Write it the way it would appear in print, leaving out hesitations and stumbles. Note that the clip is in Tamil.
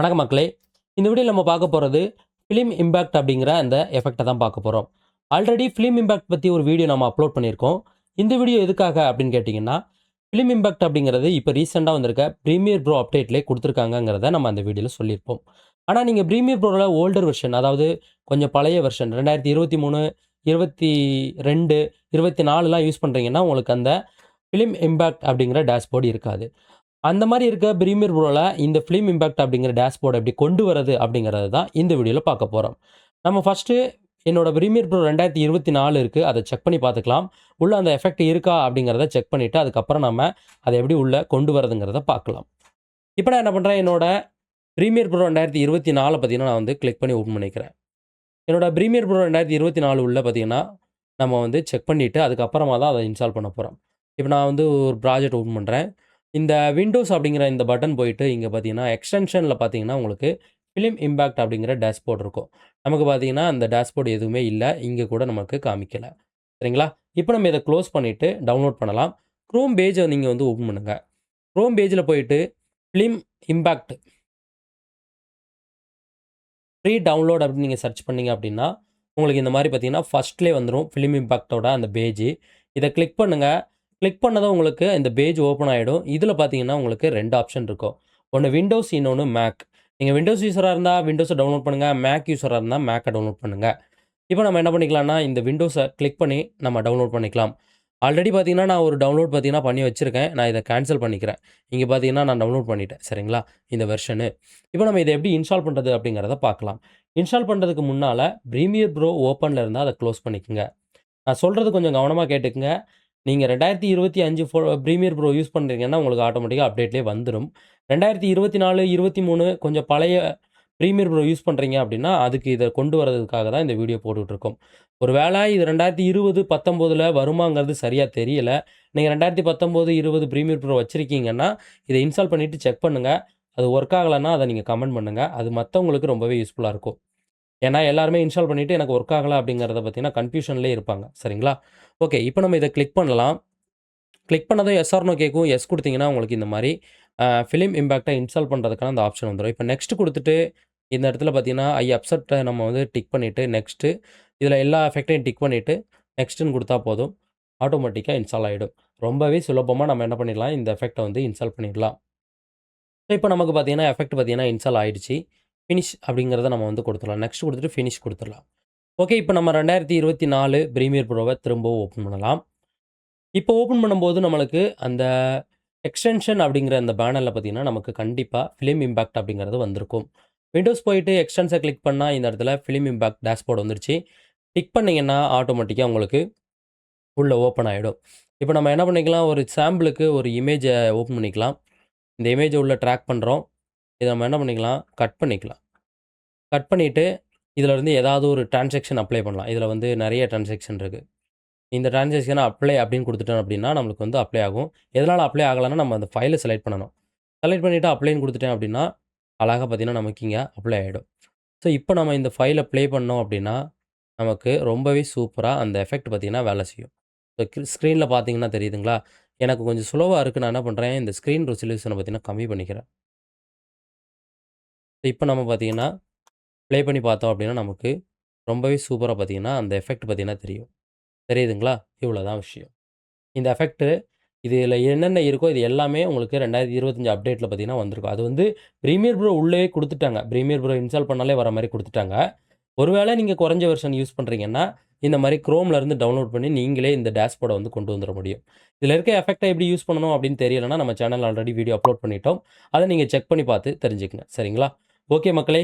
வணக்கம் மக்களே. இந்த வீடியோவில் நம்ம பார்க்க போகிறது ஃபிலிம் இம்பேக்ட் அப்படிங்கிற அந்த எஃபெக்டை தான் பார்க்க போகிறோம். ஆல்ரெடி ஃபிலிம் இம்பேக்ட் பற்றி ஒரு வீடியோ நம்ம அப்லோட் பண்ணியிருக்கோம். இந்த வீடியோ எதுக்காக அப்படின்னு கேட்டிங்கன்னா, ஃபிலிம் இம்பேக்ட் அப்படிங்கிறது இப்போ ரீசெண்டாக வந்திருக்க ப்ரீமியர் ப்ரோ அப்டேட்லேயே கொடுத்துருக்காங்கங்கிறத நம்ம அந்த வீடியோவில் சொல்லியிருப்போம். ஆனால் நீங்கள் ப்ரீமியர் ப்ரோவில் ஓல்டர் வெர்ஷன், அதாவது கொஞ்சம் பழைய வெர்ஷன் 2023, 22, 24லாம் யூஸ் பண்ணுறீங்கன்னா உங்களுக்கு அந்த ஃபிலிம் இம்பேக்ட் அப்படிங்கிற டேஷ்போர்டு இருக்காது. அந்த மாதிரி இருக்க ப்ரீமியர் ப்ரோவில் இந்த ஃபிலிம் இம்பேக்ட் அப்படிங்கிற டேஷ்போர்டு எப்படி கொண்டு வரது அப்படிங்கிறது தான் இந்த வீடியோவில் பார்க்க போகிறோம். நம்ம ஃபஸ்ட்டு என்னோட ப்ரீமியர் ப்ரோ 2024 இருக்குது, அதை செக் பண்ணி பார்த்துக்கலாம். உள்ளே அந்த எஃபெக்ட் இருக்கா அப்படிங்கிறத செக் பண்ணிவிட்டு அதுக்கப்புறம் நம்ம அதை எப்படி உள்ளே கொண்டு வரதுங்கிறத பார்க்கலாம். இப்போ நான் என்ன பண்ணுறேன், என்னோட ப்ரீமியர் ப்ரோ 2024 பார்த்தீங்கன்னா நான் வந்து கிளிக் பண்ணி ஓப்பன் பண்ணிக்கிறேன். என்னோட ப்ரீமியர் ப்ரோ 2024 உள்ள பார்த்தீங்கன்னா நம்ம வந்து செக் பண்ணிவிட்டு அதுக்கப்புறமா தான் அதை இன்ஸ்டால் பண்ண போகிறோம். இப்போ நான் வந்து ஒரு ப்ராஜெக்ட் ஓப்பன் பண்ணுறேன். இந்த விண்டோஸ் அப்படிங்கிற இந்த பட்டன் போயிட்டு இங்கே பார்த்தீங்கன்னா எக்ஸ்டென்ஷனில் பார்த்தீங்கன்னா உங்களுக்கு ஃபிலிம் இம்பேக்ட் அப்படிங்கிற டேஷ்போர்ட் இருக்கும். நமக்கு பார்த்தீங்கன்னா அந்த டேஷ்போர்ட் எதுவுமே இல்லை, இங்கே கூட நமக்கு காமிக்கலை. சரிங்களா? இப்போ நம்ம இதை க்ளோஸ் பண்ணிவிட்டு டவுன்லோட் பண்ணலாம். க்ரோம் பேஜை நீங்கள் வந்து ஓப்பன் பண்ணுங்கள். க்ரோம் பேஜில் போயிட்டு ஃபிலிம் இம்பேக்ட் ஃப்ரீ டவுன்லோட் அப்படின்னு நீங்கள் சர்ச் பண்ணீங்க அப்படின்னா உங்களுக்கு இந்த மாதிரி பார்த்தீங்கன்னா ஃபஸ்ட்லேயே வந்துடும் ஃபிலிம் இம்பேக்டோட அந்த பேஜ். இதை கிளிக் பண்ணுங்கள். கிளிக் பண்ணதும் உங்களுக்கு இந்த பேஜ் ஓப்பன் ஆகிடும். இதில் பார்த்தீங்கன்னா உங்களுக்கு 2 ஆப்ஷன் இருக்கும். ஒன்று விண்டோஸ், இன்னொன்று மேக். நீங்கள் விண்டோஸ் யூஸராக இருந்தால் விண்டோஸை டவுன்லோட் பண்ணுங்கள், மேக் யூஸராக இருந்தால் மேக்கை டவுன்லோட் பண்ணுங்கள். இப்போ நம்ம என்ன பண்ணிக்கலாம்னா இந்த விண்டோஸை கிளிக் பண்ணி நம்ம டவுன்லோட் பண்ணிக்கலாம். ஆல்ரெடி பார்த்தீங்கன்னா நான் ஒரு டவுன்லோட் பார்த்தீங்கன்னா பண்ணி வச்சுருக்கேன். நான் இதை கேன்சல் பண்ணிக்கிறேன். இங்கே பார்த்தீங்கன்னா நான் டவுன்லோட் பண்ணிட்டேன். சரிங்களா? இந்த வெர்ஷனு. இப்போ நம்ம இதை எப்படி இன்ஸ்டால் பண்ணுறது அப்படிங்கிறத பார்க்கலாம். இன்ஸ்டால் பண்ணுறதுக்கு முன்னால் ப்ரீமியர் ப்ரோ ஓப்பனில் இருந்தால் அதை க்ளோஸ் பண்ணிக்கோங்க. நான் சொல்கிறது கொஞ்சம் கவனமாக கேட்டுக்குங்க. நீங்கள் 2025 ப்ரீமியர் ப்ரோ யூஸ் பண்ணுறீங்கன்னா உங்களுக்கு ஆட்டோமேட்டிக்காக அப்டேட்லேயே வந்துடும். 2024, 23 கொஞ்சம் பழைய ப்ரீமியர் ப்ரோ யூஸ் பண்ணுறீங்க அப்படின்னா அதுக்கு இதை கொண்டு வரதுக்காக தான் இந்த வீடியோ போட்டுட்ருக்கோம். ஒரு வேளை இது 2020, 19 வருமாங்கிறது சரியாக தெரியலை. நீங்கள் 2019, 20 ப்ரீமியர் ப்ரோ வச்சுருக்கீங்கன்னா இதை இன்ஸ்டால் பண்ணிவிட்டு செக் பண்ணுங்கள். அது ஒர்க் ஆகலைன்னா அதை நீங்கள் கமெண்ட் பண்ணுங்கள். அது மற்றவங்களுக்கு ரொம்பவே யூஸ்ஃபுல்லாக இருக்கும். ஏன்னா எல்லாருமே இன்ஸ்டால் பண்ணிவிட்டு எனக்கு ஒர்க் ஆகலை அப்படிங்கிறத பார்த்தீங்கன்னா கன்ஃபியூஷன்லேயே இருப்பாங்க. சரிங்களா? ஓகே, இப்போ நம்ம இதை கிளிக் பண்ணலாம். கிளிக் பண்ணதும் எஸ் ஆர் நோ கேட்கும். எஸ் கொடுத்தீங்கன்னா உங்களுக்கு இந்த மாதிரி ஃபிலிம் இம்பேக்டை இன்ஸ்டால் பண்ணுறதுக்கான அந்த ஆப்ஷன் வந்துடும். இப்போ நெக்ஸ்ட் கொடுத்துட்டு இந்த இடத்துல பார்த்தீங்கன்னா ஐ அப்செப்ட்டை நம்ம வந்து டிக் பண்ணிவிட்டு நெக்ஸ்ட்டு இதில் எல்லா எஃபெக்டையும் டிக் பண்ணிவிட்டு நெக்ஸ்ட்டுன்னு கொடுத்தா போதும், ஆட்டோமேட்டிக்காக இன்ஸ்டால் ஆகிடும். ரொம்பவே சுலபமாக நம்ம என்ன பண்ணிடலாம், இந்த எஃபெக்டை வந்து இன்ஸ்டால் பண்ணிடலாம். இப்போ நமக்கு பார்த்தீங்கன்னா எஃபெக்ட் பார்த்தீங்கன்னா இன்ஸ்டால் ஆகிடுச்சு. ஃபினிஷ் அப்படிங்கிறத நம்ம வந்து கொடுத்துடலாம். நெக்ஸ்ட் கொடுத்துட்டு ஃபினிஷ் கொடுத்துடலாம். ஓகே, இப்போ நம்ம 2024 ப்ரீமியர் ப்ரோவை திரும்பவும் ஓப்பன் பண்ணலாம். இப்போ ஓப்பன் பண்ணும்போது நம்மளுக்கு அந்த எக்ஸ்டென்ஷன் அப்படிங்கிற அந்த பேனரில் பார்த்தீங்கன்னா நமக்கு கண்டிப்பாக ஃபிலிம் இம்பேக்ட் அப்படிங்கிறது வந்திருக்கும். விண்டோஸ் போயிட்டு எக்ஸ்டென்ஸை கிளிக் பண்ணால் இந்த இடத்துல ஃபிலிம் இம்பேக்ட் டேஷ்போர்டு வந்துருச்சு. டிக் பண்ணிங்கன்னா ஆட்டோமேட்டிக்காக உங்களுக்கு உள்ளே ஓப்பன் ஆகிடும். இப்போ நம்ம என்ன பண்ணிக்கலாம், ஒரு சாம்பிளுக்கு ஒரு இமேஜை ஓப்பன் பண்ணிக்கலாம். இந்த இமேஜை உள்ளே ட்ராக் பண்ணுறோம். இதை நம்ம என்ன பண்ணிக்கலாம், கட் பண்ணிக்கலாம். கட் பண்ணிவிட்டு இதில் இருந்து ஏதாவது ஒரு டிரான்சாக்ஷன் அப்ளை பண்ணலாம். இதில் வந்து நிறைய டிரான்சாக்ஷன் இருக்குது. இந்த டிரான்சாக்ஷனை அப்ளை அப்படின்னு கொடுத்துட்டோம் அப்படின்னா நம்மளுக்கு வந்து அப்ளை ஆகும். எதனால் அப்ளை ஆகலைன்னா நம்ம அந்த ஃபைலை செலக்ட் பண்ணணும். செலக்ட் பண்ணிவிட்டு அப்ளைன்னு கொடுத்துட்டேன் அப்படின்னா அழகாக பார்த்தீங்கன்னா நமக்கு இங்கே அப்ளை ஆகிடும். ஸோ இப்போ நம்ம இந்த ஃபைலை ப்ளே பண்ணோம் அப்படின்னா நமக்கு ரொம்பவே சூப்பராக அந்த எஃபெக்ட் பார்த்தீங்கன்னா வேலை செய்யும். ஸோ ஸ்க்ரீனில் பார்த்தீங்கன்னா தெரியுதுங்களா? எனக்கு கொஞ்சம் ஸ்லோவாக இருக்குது. நான் என்ன பண்ணுறேன், இந்த ஸ்க்ரீன் ரெசல்யூஷனை பார்த்தீங்கன்னா கம்மி பண்ணிக்கிறேன். இப்போ நம்ம பார்த்தீங்கன்னா ப்ளே பண்ணி பார்த்தோம் அப்படின்னா நமக்கு ரொம்பவே சூப்பராக பார்த்தீங்கன்னா அந்த எஃபெக்ட் பார்த்தீங்கன்னா தெரியும். தெரியுதுங்களா? இவ்வளோ தான் விஷயம். இந்த எஃபெக்ட்டு இதில் என்னென்ன இருக்கோ இது எல்லாமே உங்களுக்கு 2025 அப்டேட்டில் பார்த்தீங்கன்னா வந்திருக்கும். அது வந்து ப்ரீமியர் ப்ரோ உள்ளே கொடுத்துட்டாங்க. ப்ரீமியர் ப்ரோ இன்ஸ்டால் பண்ணாலே வர மாதிரி கொடுத்துட்டாங்க. ஒருவேளை நீங்கள் குறைஞ்ச வெர்ஷன் யூஸ் பண்ணுறீங்கன்னா இந்த மாதிரி க்ரோம்லேருந்து டவுன்லோட் பண்ணி நீங்களே இந்த டேஷ்போர்டை வந்து கொண்டு வந்துட முடியும். இதில் இருக்க எஃபெக்ட்டை எப்படி யூஸ் பண்ணணும் அப்படின்னு தெரியலைன்னா நம்ம சேனல் ஆல்ரெடி வீடியோ அப்லோட் பண்ணிட்டோம். அதை நீங்கள் செக் பண்ணி பார்த்து தெரிஞ்சுக்கங்க. சரிங்களா? ஓகே மக்களே,